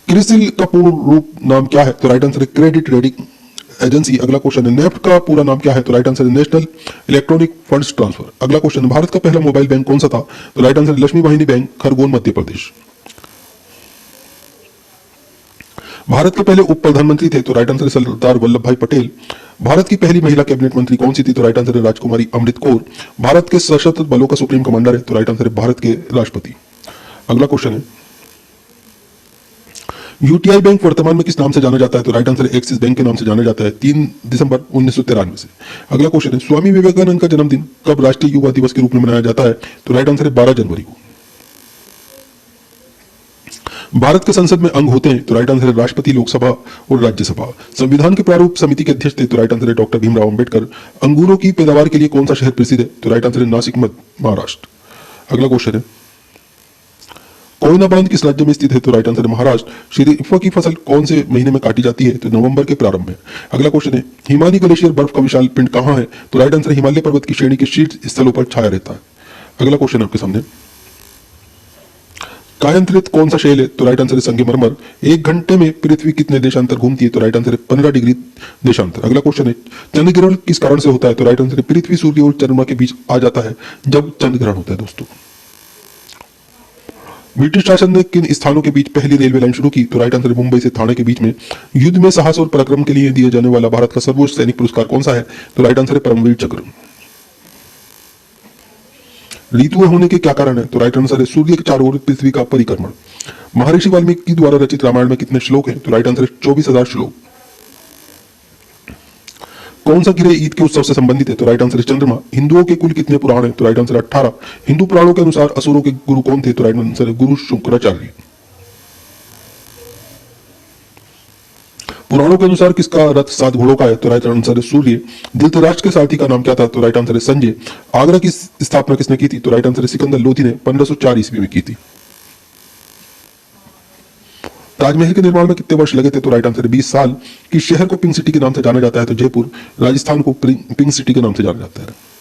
क्रिसिल का पूर्ण रूप नाम क्या है? तो राइट आंसर है क्रेडिट रेटिंग एजेंसी। अगला क्वेश्चन है नेफ्ट का पूरा नाम क्या है? तो राइट आंसर है नेशनल इलेक्ट्रॉनिक फंड्स ट्रांसफर। अगला क्वेश्चन है भारत का पहला मोबाइल बैंक कौन सा था? तो राइट आंसर लक्ष्मी वाहिनी बैंक, खरगोन, मध्य प्रदेश। भारत के पहले उप प्रधानमंत्री थे? तो राइट आंसर है सरदार वल्लभ भाई पटेल। भारत की पहली महिला कैबिनेट मंत्री कौन सी थी? तो राइट आंसर है राजकुमारी अमृत कौर। भारत के सशस्त्र बलों का सुप्रीम कमांडर है? तो राइट आंसर है भारत के राष्ट्रपति। अगला क्वेश्चन है यूटीआई बैंक वर्तमान में किस नाम से जाना जाता है? तो राइट आंसर है एक्सिस बैंक के नाम से जाना जाता है 3 दिसंबर 1993 से। अगला क्वेश्चन है स्वामी विवेकानंद का जन्मदिन कब राष्ट्रीय युवा दिवस के रूप में मनाया जाता है? तो राइट आंसर है 12 जनवरी को। भारत के संसद में अंग होते हैं? तो राइट आंसर है राष्ट्रपति, लोकसभा और राज्यसभा। संविधान के प्रारूप समिति के अध्यक्ष थे? तो राइट आंसर है डॉक्टर भीमराव अंबेडकर। अंगूरों की पैदावार के लिए कौन सा शहर प्रसिद्ध है? तो राइट आंसर है नासिक, महाराष्ट्र। अगला क्वेश्चन है कोयना बांध किस राज्य में स्थित है? तो राइट आंसर है महाराष्ट्र। शरीफा की फसल कौन से महीने में काटी जाती है? तो नवंबर के प्रारंभ में। अगला क्वेश्चन है हिमालय ग्लेशियर बर्फ का विशाल पिंड कहां है? तो राइट आंसर है हिमालय पर्वत की श्रेणी के शीर्ष स्थलों पर छाया रहता है। अगला क्वेश्चन आपके सामने कायांतरित कौन सा शैल है? तो राइट आंसर है संगमरमर। 1 घंटे में पृथ्वी कितने देशांतर घूमती है? तो राइट आंसर है 15 डिग्री देशांतर। अगला क्वेश्चन है चंद्र ग्रहण किस कारण से होता है? तो राइट आंसर है पृथ्वी, सूर्य और चंद्रमा के बीच आ जाता है जब चंद्र ग्रहण होता है। दोस्तों ब्रिटिश शासन ने किन स्थानों के बीच पहली रेलवे लाइन शुरू की? तो राइट आंसर है मुंबई से थाने के बीच में। युद्ध में साहस और पराक्रम के लिए दिए जाने वाला भारत का सर्वोच्च सैनिक पुरस्कार कौन सा है? तो राइट आंसर है परमवीर चक्र। ऋतुएं होने के क्या कारण है? तो राइट आंसर है सूर्य के चारों ओर पृथ्वी का परिक्रमण। महर्षि वाल्मीकि द्वारा रचित रामायण में कितने श्लोक हैं? तो राइट आंसर है 24,000 श्लोक। कौन सा ग्रह ईद के उत्सव से संबंधित है? तो राइट आंसर है चंद्रमा। हिंदुओं के कुल कितने पुराण हैं? तो राइट आंसर 18। हिंदू पुराणों के अनुसार असुरों के गुरु कौन थे? तो राइट आंसर है गुरु शुक्राचार्य। पुराणों के अनुसार किसका रथ 7 घोड़ों का है? तो राइट आंसर है सूर्य। धृतराष्ट्र के सारथी का नाम क्या था? तो राइट आंसर है संजय। आगरा की स्थापना किसने की थी? तो राइट आंसर है सिकंदर लोधी ने 1504 ईस्वी में की थी। ताजमहल के निर्माण में कितने वर्ष लगे थे? तो राइट आंसर है 20 साल। किस शहर को पिंक सिटी के नाम से जाना जाता है? तो जयपुर। राजस्थान को पिंक सिटी के नाम से जाना जाता है।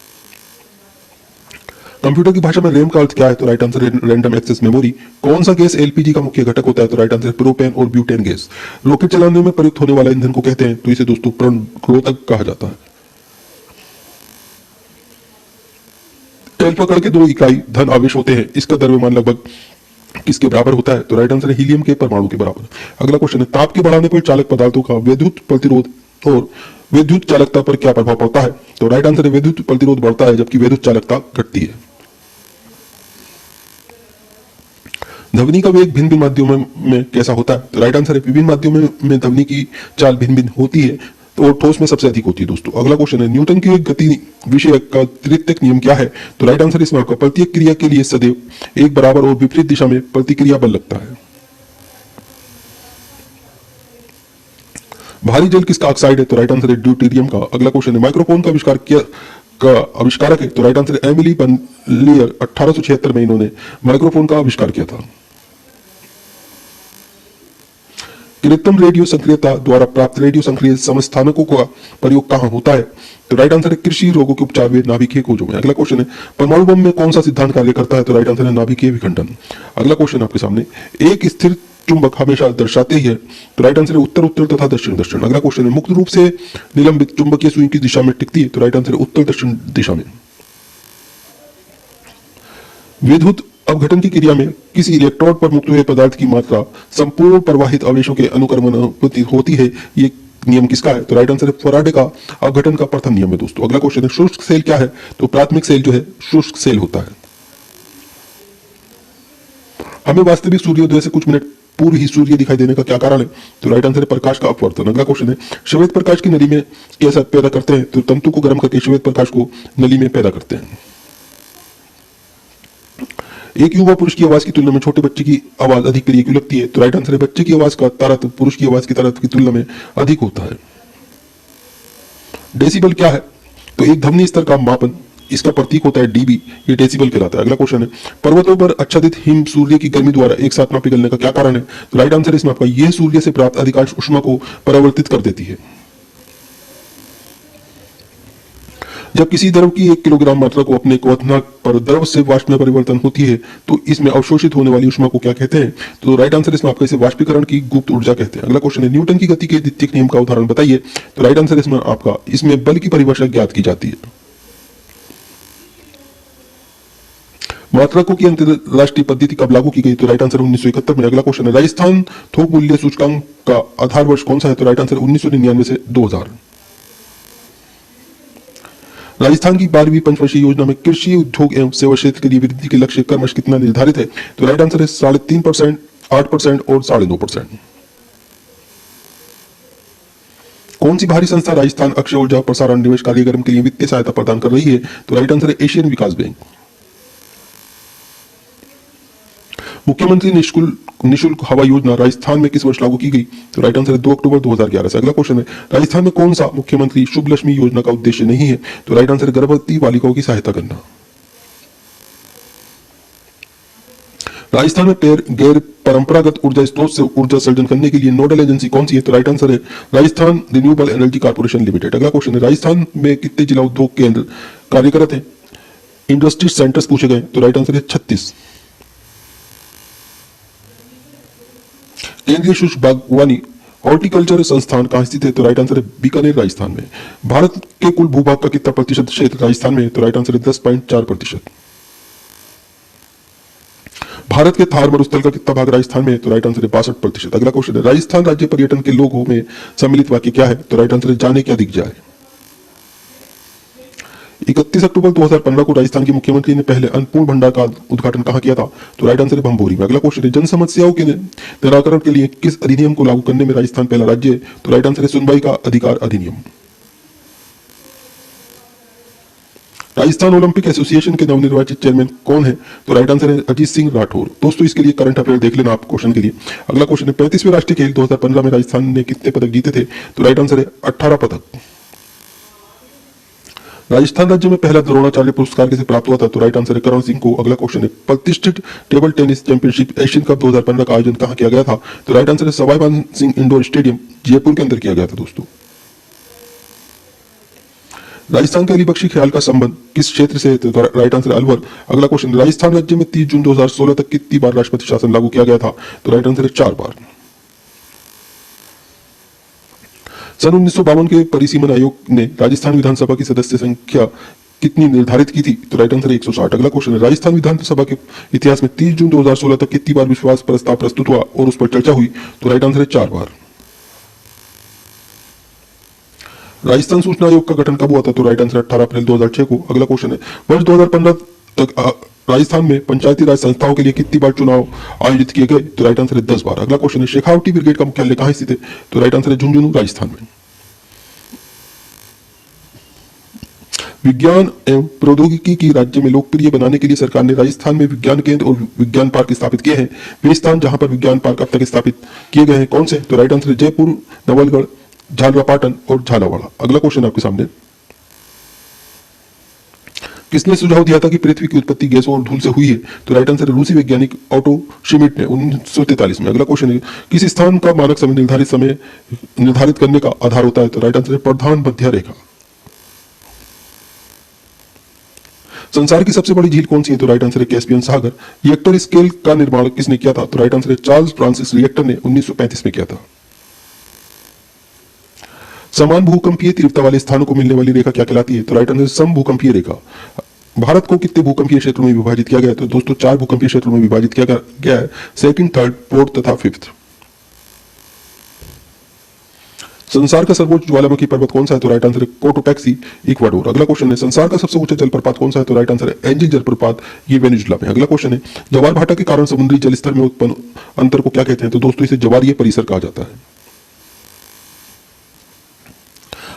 कंप्यूटर की भाषा में रैम का अर्थ क्या है? तो राइट आंसर है रैंडम एक्सेस मेमोरी। कौन सा गैस एलपीजी का मुख्य घटक होता है? तो राइट आंसर है प्रोपेन और ब्यूटेन गैस। रॉकेट चलाने में प्रयुक्त होने वाला ईंधन को कहते हैं? तो इसे दोस्तों प्रणोदक कहा जाता है। तेल पकड़ के 2 इकाई धन आवेश होते हैं, इसका द्रव्यमान लगभग किसके बराबर होता है? तो राइट आंसर है हीलियम के परमाणु के बराबर। अगला क्वेश्चन है ताप के बढ़ाने पर चालक पदार्थों का विद्युत प्रतिरोध और विद्युत चालकता पर क्या प्रभाव पड़ता है? तो राइट आंसर है विद्युत प्रतिरोध बढ़ता है जबकि विद्युत चालकता घटती है। ध्वनि का वेग भिन्न भिन्न माध्यमों में कैसा होता है? तो राइट आंसर है विभिन्न माध्यमों में ध्वनि की चाल भिन्न भिन्न होती है और ठोस में सबसे अधिक होती है। दोस्तों अगला क्वेश्चन है न्यूटन की गति विषय का तृतीयक नियम क्या है? तो राइट आंसर इसमें आपका प्रत्येक क्रिया के लिए सदैव एक बराबर और विपरीत दिशा में प्रतिक्रिया बल लगता है। भारी जल किसका ऑक्साइड है? तो राइट आंसर है ड्यूटेरियम का। अगला क्वेश्चन है माइक्रोफोन का आविष्कारक है? तो राइट आंसर है एमिली बर्नलियर। 1876 में इन्होंने माइक्रोफोन का आविष्कार किया था। कृत्रिम रेडियो सक्रियता द्वारा प्राप्त रेडियो सक्रिय समस्थानकों का प्रयोग कहां होता है? तो राइट आंसर है कृषि रोगों के उपचार व नाभिकीय खोजों में। अगला क्वेश्चन है परमाणु बम में कौन सा सिद्धांत कार्य करता है? तो राइट आंसर है नाभिकीय विखंडन। अगला क्वेश्चन आपके सामने एक स्थिर चुंबक हमेशा दर्शाते ही है? तो राइट आंसर है उत्तर उत्तर तथा दक्षिण दक्षिण। अगला क्वेश्चन है मुक्त रूप से निलंबित चुंबकीय सुई की दिशा में टिकती है? तो राइट आंसर है उत्तर दक्षिण दिशा में। विद्युत अपघटन की क्रिया में किसी इलेक्ट्रोड पर मुक्त हुए पदार्थ की मात्रा संपूर्ण प्रवाहित आवेशों के अनुक्रमण होती है, ये नियम किसका है? तो राइट आंसर है फैराडे का अपघटन का प्रथम नियम है। दोस्तों अगला क्वेश्चन है शुष्क सेल क्या है? तो प्राथमिक सेल जो है शुष्क सेल होता है। हमें वास्तविक सूर्योदय से कुछ मिनट पूर्व ही सूर्य दिखाई देने का क्या कारण है? तो राइट आंसर है प्रकाश का अपवर्तन। अगला क्वेश्चन है श्वेत प्रकाश की नली में कैसा पैदा करते हैं? तो तंतु को गर्म करके श्वेत प्रकाश को नली में पैदा करते हैं। एक युवा पुरुष की आवाज की तुलना में छोटे बच्चे की आवाज अधिक प्रिय क्यों लगती है? तो राइट आंसर है बच्चे की आवाज का तारतम्य पुरुष की आवाज की तारतम्य की तुलना में अधिक होता है। डेसिबल क्या है? तो एक ध्वनि स्तर का मापन, इसका प्रतीक होता है डीबी, ये डेसिबल कहलाता है। अगला क्वेश्चन है पर्वतों पर आच्छादित हिम सूर्य की गर्मी द्वारा एक साथ न पिघलने का क्या कारण है? तो राइट आंसर इसमें आपका यह सूर्य से प्राप्त अधिकांश ऊष्मा को परावर्तित कर देती है। जब किसी द्रव की 1 किलोग्राम मात्रा को अपने क्वथनांक पर द्रव से वाष्प में परिवर्तन होती है तो इसमें अवशोषित होने वाली ऊष्मा को क्या कहते हैं? तो राइट आंसर इसमें आपका इसे वाष्पीकरण की गुप्त ऊर्जा कहते हैं। अगला क्वेश्चन है, न्यूटन की गति के द्वितीय नियम का उदाहरण बताइए। तो राइट आंसर इसमें आपका इसमें बल की परिभाषा ज्ञात की जाती है। मात्रकों की अंतरराष्ट्रीय पद्धति कब लागू की गई? तो राइट आंसर 1971 में। अगला क्वेश्चन है, राजस्थान थोक मूल्य सूचकांक का आधार वर्ष कौन सा है? तो राइट आंसर 1999 से 2000। राजस्थान की 12वीं पंचवर्षीय योजना में कृषि उद्योग एवं सेवा क्षेत्र के लिए वृद्धि के लक्ष्य क्रमश कितना निर्धारित है? तो राइट आंसर है 3.5%, 8% और 2.5%। कौन सी बाहरी संस्था राजस्थान अक्षय ऊर्जा प्रसारण निवेश कार्यक्रम के लिए वित्तीय सहायता प्रदान कर रही है? तो राइट आंसर है एशियन विकास बैंक। मुख्यमंत्री निशुल्क हवा योजना राजस्थान में किस वर्ष लागू की गई? तो राइट आंसर है 2 अक्टूबर 2011 से। अगला क्वेश्चन है, राजस्थान में कौन सा मुख्यमंत्री शुभ लक्ष्मी योजना का उद्देश्य नहीं है? तो राइट आंसर है गर्भवती बालिकाओं की सहायता करना। राजस्थान में गैर परंपरागत ऊर्जा स्रोत से ऊर्जा सर्जन करने के लिए नोडल एजेंसी कौन सी है? तो राइट आंसर है Rajasthan renewable energy corporation limited. अगला क्वेश्चन है, राजस्थान में कितने जिला उद्योग केंद्र कार्यरत है? इंडस्ट्री सेंटर्स पूछे गए। तो राइट आंसर है 36। केंद्रीय शुष्क बागवानी हॉर्टिकल्चर संस्थान कहां स्थित है? तो राइट आंसर है बीकानेर राजस्थान में। भारत के कुल भूभाग का कितना प्रतिशत क्षेत्र राजस्थान में है? तो राइट आंसर है 10.4%। भारत के थार मरुस्थल का कितना भाग राजस्थान में है? तो राइट आंसर है 62%। अगला क्वेश्चन है, राजस्थान राज्य पर्यटन के लोगों में सम्मिलित वाक्य क्या है? तो राइट आंसर है जाने क्या दिख जाए। 31 अक्टूबर 2015 को राजस्थान के मुख्यमंत्री ने पहले अन्नपूर्ण भंडार का उद्घाटन कहां किया था? तो राइट आंसर है भंभोरी में। अगला क्वेश्चन है, जन समस्याओं के निराकरण के लिए किस अधिनियम को लागू करने में राजस्थान पहला राज्य है? तो राइट आंसर है सुनवाई का अधिकार अधिनियम। राजस्थान ओलंपिक एसोसिएशन के नवनिर्वाचित चेयरमैन कौन है? तो राइट आंसर है अजीत सिंह राठौर। दोस्तों इसके लिए करंट अफेयर देख लेना आप क्वेश्चन के लिए। अगला क्वेश्चन है, 35वें राष्ट्रीय खेल 2015 में राजस्थान ने कितने पदक जीते थे? तो राइट आंसर है 18 पदक। राजस्थान राज्य में पहला द्रोणाचार्य पुरस्कार किसे प्राप्त हुआ था? तो राइट आंसर है करण सिंह को। अगला क्वेश्चन है, प्रतिष्ठित table tennis championship Asian cup 2015 का आयोजन कहां किया गया था? तो राइट आंसर है सवाई मान सिंह इंडोर स्टेडियम जयपुर के अंदर किया गया था। दोस्तों राजस्थान के अली बख्शी ख्याल का संबंध किस क्षेत्र से है? तो राइट आंसर है अलवर। अगला क्वेश्चन, राजस्थान राज्य में 30 जून 2016 तक कितनी बार राष्ट्रपति शासन लागू किया गया था? तो राइट आंसर है 4 बार। सन 1952 के परिसीमन आयोग ने राजस्थान विधानसभा की सदस्य संख्या कितनी निर्धारित की थी? तो राइट आंसर है 160। अगला क्वेश्चन है, राजस्थान विधानसभा के इतिहास में 30 जून 2016 तक कितनी बार विश्वास प्रस्ताव प्रस्तुत हुआ और उस पर चर्चा हुई? तो राइट आंसर है 4 बार। राजस्थान सूचना आयोग का गठन कब हुआ था? तो राइट आंसर 18 अप्रैल 2006 को। अगला क्वेश्चन है, वर्ष 2015 तक राजस्थान में पंचायती राज संस्थाओं के लिए कितनी बार चुनाव आयोजित किए गए? तो राइट आंसर है 10 बार। अगला क्वेश्चन है, शेखावटी ब्रिगेड का मुख्यालय कहां स्थित है? तो राइट आंसर है झुंझुनू राजस्थान में। विज्ञान एवं प्रौद्योगिकी की राज्य में लोकप्रिय बनाने के लिए सरकार ने राजस्थान में विज्ञान केंद्र और विज्ञान पार्क स्थापित किए हैं। वे स्थान जहां पर विज्ञान पार्क अब तक स्थापित किए गए हैं कौन से? तो राइट आंसर है जयपुर, नवलगढ़, झालरापाटन और झालावाड़। अगला क्वेश्चन आपके सामने, किसने सुझाव दिया था कि पृथ्वी की उत्पत्ति गैसों और धूल से हुई है? तो राइट आंसर है रूसी वैज्ञानिक ऑटो श्मिट ने 1943 में। अगला क्वेश्चन है, किस स्थान का मानक समय निर्धारित करने का आधार होता है? तो राइट आंसर है प्रधान मध्य रेखा। संसार की सबसे बड़ी झील कौन सी है? तो राइट आंसर है कैस्पियन सागर। रिएक्टर स्केल का निर्माण किसने किया था? तो राइट आंसर है चार्ल्स फ्रांसिस रिएक्टर ने 1935 में किया था। समान भूकंपीय तीव्रता वाले स्थानों को मिलने वाली रेखा क्या कहलाती है? तो राइट आंसर समभूकंपीय रेखा। भारत को कितने भूकंपीय क्षेत्रों में विभाजित किया गया है? तो दोस्तों 4 भूकंपीय क्षेत्रों में विभाजित किया गया है, 2nd, 3rd, 4th तथा 5th। संसार का सर्वोच्च ज्वालामुखी पर्वत कौन सा है? तो राइट आंसर है कोटोपैक्सी, इक्वाडोर। अगला क्वेश्चन है, संसार का सबसे ऊंचा जलप्रपात कौन सा है? तो राइट आंसर है एंजिल जलप्रपात, ये वेनेजुला में। अगला क्वेश्चन है, ज्वार भाटा के कारण समुद्री जलस्तर में उत्पन्न अंतर को क्या कहते हैं? तो दोस्तों इसे ज्वारीय परिसर कहा जाता है।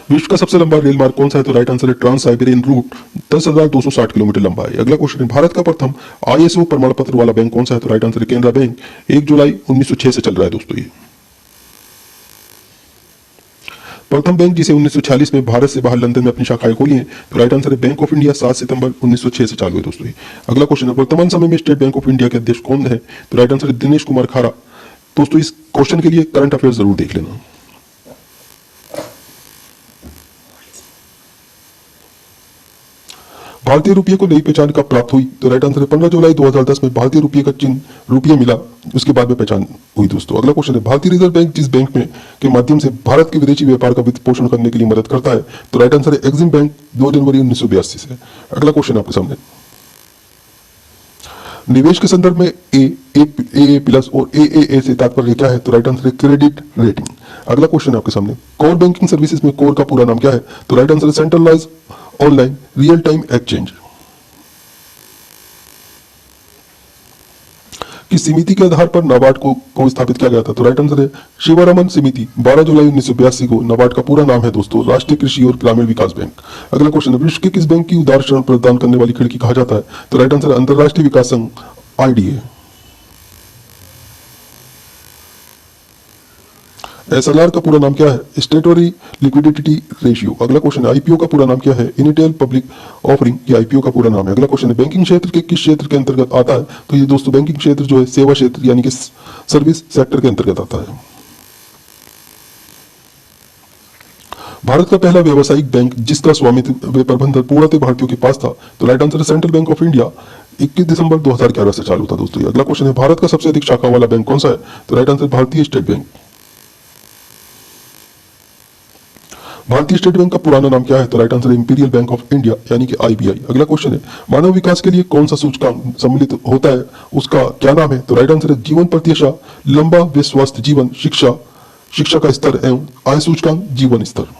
विश्व का सबसे लंबा रेल मार्ग कौन सा है? तो राइट आंसर है ट्रांस साइबेरियन रूट, 10,260 किलोमीटर लंबा है। अगला क्वेश्चन है, भारत का प्रथम ISO प्रमाण पत्र वाला बैंक कौन सा है? तो राइट आंसर है केनरा बैंक, 1 जुलाई 1906 से चल रहा है दोस्तों। ये प्रथम बैंक जिसे 1946 में भारत से बाहर लंदन में अपनी शाखाएं खोली हैं, तो राइट आंसर है बैंक ऑफ इंडिया, 7 सितंबर 1906 से चालू है दोस्तों। अगला क्वेश्चन है, वर्तमान समय में स्टेट बैंक ऑफ इंडिया के अध्यक्ष कौन है? तो राइट आंसर है दिनेश कुमार खारा। दोस्तों इस क्वेश्चन के लिए करंट अफेयर जरूर देख लेना। भारतीय रुपये को नई पहचान कब प्राप्त हुई? तो राइट आंसर है 15 जुलाई 2010 में भारतीय रुपये का चिन्ह रुपये मिला, उसके बाद में पहचान हुई दोस्तों। अगला क्वेश्चन है, भारतीय रिजर्व बैंक जिस बैंक में के माध्यम से भारत के विदेशी व्यापार का वित्त पोषण करने के लिए मदद करता है, तो राइट आंसर है एक्सिम बैंक, 2 जनवरी 1982 से। अगला क्वेश्चन आपके सामने, निवेश के संदर्भ में ए प्लस और ए से तात्पर्य क्या है? तो राइट आंसर है क्रेडिट रेटिंग। अगला क्वेश्चन है आपके सामने, कोर बैंकिंग सर्विसेज में कोर का पूरा नाम क्या है? तो राइट आंसर है centralised online real time exchange. किस समिति के आधार पर नाबार्ड को स्थापित किया गया था? तो राइट आंसर है शिवरामन समिति, 12 जुलाई 1982 को। नाबार्ड का पूरा नाम है दोस्तों राष्ट्रीय कृषि और ग्रामीण विकास बैंक। अगला क्वेश्चन है, विश्व के किस बैंक की उदार ऋण प्रदान करने वाली खिड़की कहा जाता है? तो राइट आंसर है अंतरराष्ट्रीय विकास संघ, IDA। SLR का पूरा नाम क्या है? स्टेटोरी लिक्विडिटी रेशियो। अगला क्वेश्चन है, IPO का पूरा नाम क्या है? इनिशियल पब्लिक ऑफरिंग, ये IPO का पूरा नाम है। अगला क्वेश्चन है, बैंकिंग क्षेत्र के किस क्षेत्र के अंतर्गत आता है? तो ये दोस्तों बैंकिंग क्षेत्र जो है सेवा क्षेत्र यानी कि सर्विस सेक्टर के अंतर्गत आता है। भारत का पहला व्यावसायिक बैंक जिसका स्वामित्व व प्रबंधन पूर्णतः भारतीयों के पास था, तो राइट आंसर है सेंट्रल बैंक ऑफ इंडिया, 21 दिसंबर 2011 से चालू था दोस्तों। अगला क्वेश्चन है, भारत का सबसे अधिक शाखा वाला बैंक कौन सा है? तो राइट आंसर भारतीय स्टेट बैंक। भारतीय स्टेट बैंक का पुराना नाम क्या है? तो राइट आंसर है इंपीरियल बैंक ऑफ इंडिया यानी कि IBI। अगला क्वेश्चन है, मानव विकास के लिए कौन सा सूचकांक सम्मिलित होता है, उसका क्या नाम है? तो राइट आंसर है जीवन प्रत्याशा, लंबा व स्वस्थ जीवन, शिक्षा का स्तर एवं आय सूचकांक, जीवन स्तर।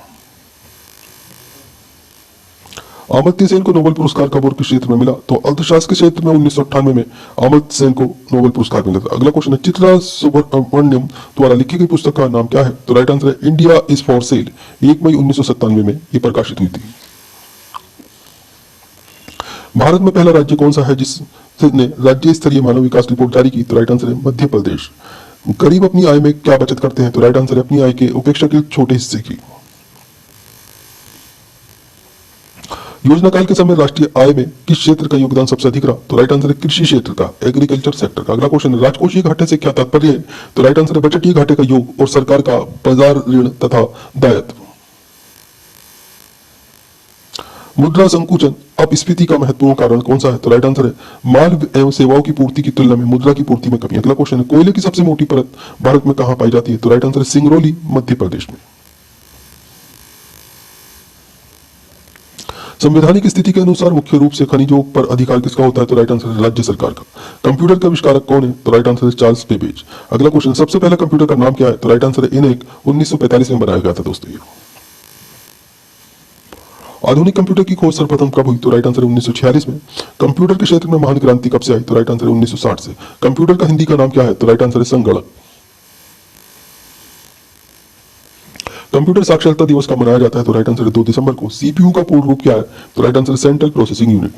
अमर्त्य सेन को नोबेल पुरस्कार कब और किस क्षेत्र में मिला? तो अर्थशास्त्र के क्षेत्र में 1998 में अमर्त्य सेन को नोबेल पुरस्कार मिला था। अगला क्वेश्चन है, चित्रा सुब्रमण्यम द्वारा लिखी गई पुस्तक का नाम क्या है? तो राइट आंसर है इंडिया इज फॉर सेल, 1 मई 1997 में ये प्रकाशित हुई थी। भारत में पहला राज्य कौन सा है जिसने राज्य स्तरीय मानव विकास रिपोर्ट जारी की? तो राइट आंसर है मध्य प्रदेश। गरीब अपनी आय में क्या बचत करते हैं? तो राइट आंसर है अपनी आय के अपेक्षाकृत छोटे हिस्से की। योजना काल के समय राष्ट्रीय आय में किस क्षेत्र का योगदान सबसे अधिक रहा? तो राइट आंसर है कृषि क्षेत्र का, एग्रीकल्चर सेक्टर का। अगला क्वेश्चन है, राजकोषीय घाटे से क्या तात्पर्य है? तो राइट आंसर है बजटीय घाटे का योग और सरकार का बाजार ऋण तथा दायित्व। मुद्रा संकुचन अपस्फीति का महत्वपूर्ण कारण कौन सा है? तो राइट आंसर है माल एवं सेवाओं की पूर्ति की तुलना में मुद्रा की पूर्ति में कमी। अगला क्वेश्चन है, कोयले की सबसे मोटी परत भारत में कहां पाई जाती है? तो राइट आंसर है सिंगरौली, मध्य प्रदेश में। संवैधानिक स्थिति के अनुसार मुख्य रूप से खनिजों पर अधिकार किसका होता है? तो राइट आंसर है राज्य सरकार का। कंप्यूटर का आविष्कारक कौन है? तो राइट आंसर है चार्ल्स बेबेज। अगला क्वेश्चन, सबसे पहला कंप्यूटर का नाम क्या है? तो राइट आंसर है इनेक, 1945 में बनाया गया था दोस्तों। ये आधुनिक कंप्यूटर की खोज सर्वप्रथम कब हुई? तो राइट आंसर है 1946 में। कंप्यूटर के क्षेत्र में महान क्रांति कब से आई? तो राइट आंसर है 1960 से। कंप्यूटर का हिंदी का नाम क्या है? तो राइट आंसर है संगणक। कंप्यूटर साक्षरता दिवस कब मनाया जाता है? तो राइट आंसर है 2 दिसंबर को। CPU का पूर्ण रूप क्या है? तो राइट आंसर है सेंट्रल प्रोसेसिंग यूनिट।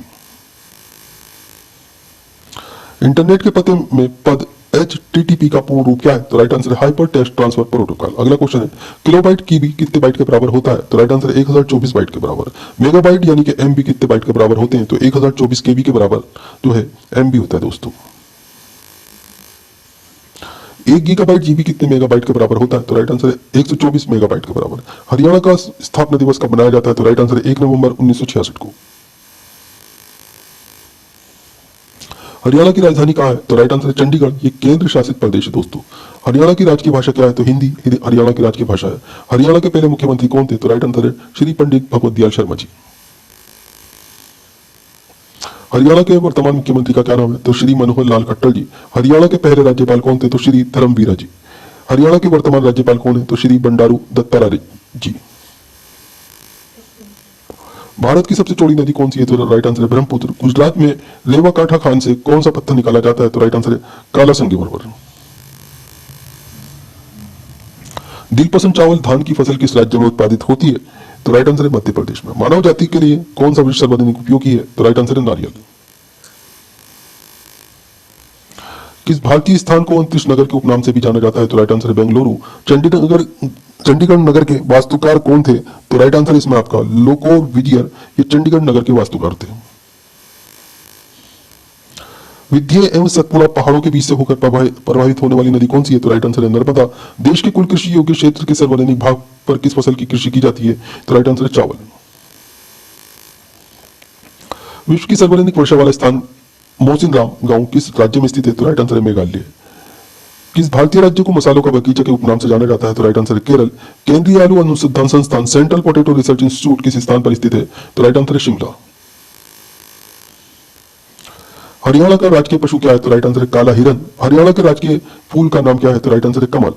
इंटरनेट के पते में पद HTTP का पूर्ण रूप क्या है? तो राइट आंसर है हाइपर टेक्स्ट ट्रांसफर प्रोटोकॉल। अगला क्वेश्चन है, किलोबाइट KB कितने बाइट के बराबर होता है? तो राइट आंसर है 1024 बाइट के बराबर। मेगाबाइट यानी कि MB कितने बाइट के बराबर होते हैं? तो 1024 KB के बराबर जो है MB होता है दोस्तों। 1 गीगाबाइट GB कितने मेगाबाइट के बराबर होता है? तो राइट आंसर है 124 मेगाबाइट के बराबर। हरियाणा का स्थापना दिवस कब मनाया जाता है? तो राइट आंसर है 1 नवंबर 1966 को। हरियाणा की राजधानी कहाँ है? तो राइट आंसर है चंडीगढ़, ये केंद्र शासित प्रदेश है दोस्तों। हरियाणा की राजकीय भाषा क्या है? तो हिंदी हरियाणा की राजकीय भाषा है। हरियाणा के पहले मुख्यमंत्री कौन थे? तो राइट आंसर है श्री पंडित भगवत दयाल शर्मा जी। हरियाणा के वर्तमान मुख्यमंत्री का क्या नाम है? तो श्री मनोहर लाल खट्टर जी। हरियाणा के पहले राज्यपाल कौन थे? तो श्री धर्मवीरा जी। हरियाणा के वर्तमान राज्यपाल कौन है? तो श्री बंडारू दत्तात्रेय जी। भारत की सबसे चौड़ी नदी कौन सी है? तो राइट आंसर है ब्रह्मपुत्र। गुजरात में रेवा काठा खान से कौन सा पत्थर निकाला जाता है? तो राइट आंसर है काला संगमरमर। दिलपसंद चावल धान की फसल किस राज्य में उत्पादित होती है? तो राइट आंसर है मध्य प्रदेश में। मानव जाति के लिए कौन सा वृक्ष सर्वाधिक उपयोगी है? तो राइट आंसर है नारियल। किस भारतीय स्थान को अंतरिक्ष नगर के उपनाम से भी जाना जाता है? तो राइट आंसर है बेंगलुरु। चंडीगढ़ नगर के वास्तुकार कौन थे? तो राइट आंसर इसमें आपका लोकोर विजियर, ये चंडीगढ़ नगर के वास्तुकार थे। विंध्य एवं सतपुड़ा पहाड़ों के बीच से होकर प्रवाहित होने वाली नदी कौन सी है? तो राइट आंसर है नर्मदा। देश के कुल कृषि योग्य क्षेत्र के सर्वाधिक भाग पर किस फसल की कृषि की जाती है? तो राइट आंसर है चावल। विश्व की सर्वाधिक वर्षा वाला स्थान मोसिनराम गांव किस राज्य में स्थित है? तो राइट आंसर है मेघालय। किस भारतीय राज्य को मसालों का बगीचा के उपनाम से जाना जाता है? तो राइट आंसर है केरल। केंद्रीय आलू अनुसंधान संस्थान सेंट्रल पोटैटो रिसर्च इंस्टीट्यूट किस स्थान पर स्थित है? तो राइट आंसर है शिमला। हरियाणा का राजकीय पशु क्या है? तो राइट आंसर है काला हिरन। हरियाणा के राजकीय फूल का नाम क्या है? तो राइट आंसर है कमल।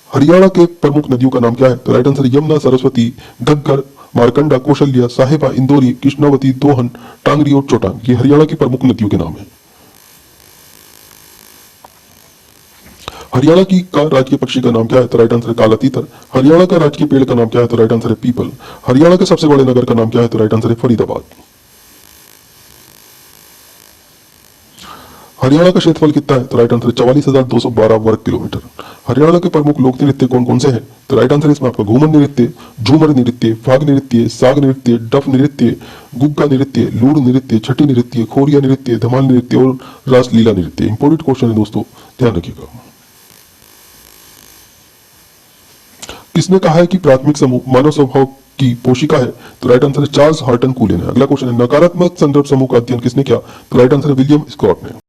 हरियाणा के प्रमुख नदियों का नाम क्या है? तो राइट आंसर है यमुना, सरस्वती, घग्गर, मारकंडा, कौशल्या, साहिबा, इंदौरी, कृष्णावती, दोहन, टांगरी और चोटांग। ये हरियाणा की प्रमुख नदियों के नाम है। हरियाणा की का राजकीय पक्षी का नाम क्या है? तो राइट आंसर है काला तीतर। हरियाणा का राजकीय पेड़ का नाम क्या है? तो राइट आंसर है पीपल। हरियाणा के सबसे बड़े नगर का नाम क्या है? तो राइट आंसर है फरीदाबाद। हरियाणा का क्षेत्रफल कितना है? तो राइट आंसर है 44,212 वर्ग किलोमीटर। हरियाणा के प्रमुख लोक नृत्य कौन कौन से हैं? तो राइट आंसर है इसमें आपका घूमर नृत्य, झूमर नृत्य, फाग नृत्य, साग नृत्य, डफ नृत्य, गुग्गा नृत्य, लूड़ नृत्य, छठी नृत्य, खोरिया नृत्य, धमाल नृत्य और रासलीला नृत्य। इंपोर्टेंट क्वेश्चन है दोस्तों, ध्यान रखिएगा। किसने कहा है कि प्राथमिक समूह मानव स्वभाव की पोशिका है? तो राइट आंसर है चार्ल्स हार्टन कूलिन है। अगला क्वेश्चन है नकारात्मक संदर्भ समूह का अध्ययन किसने किया? तो राइट आंसर है विलियम स्कॉट ने।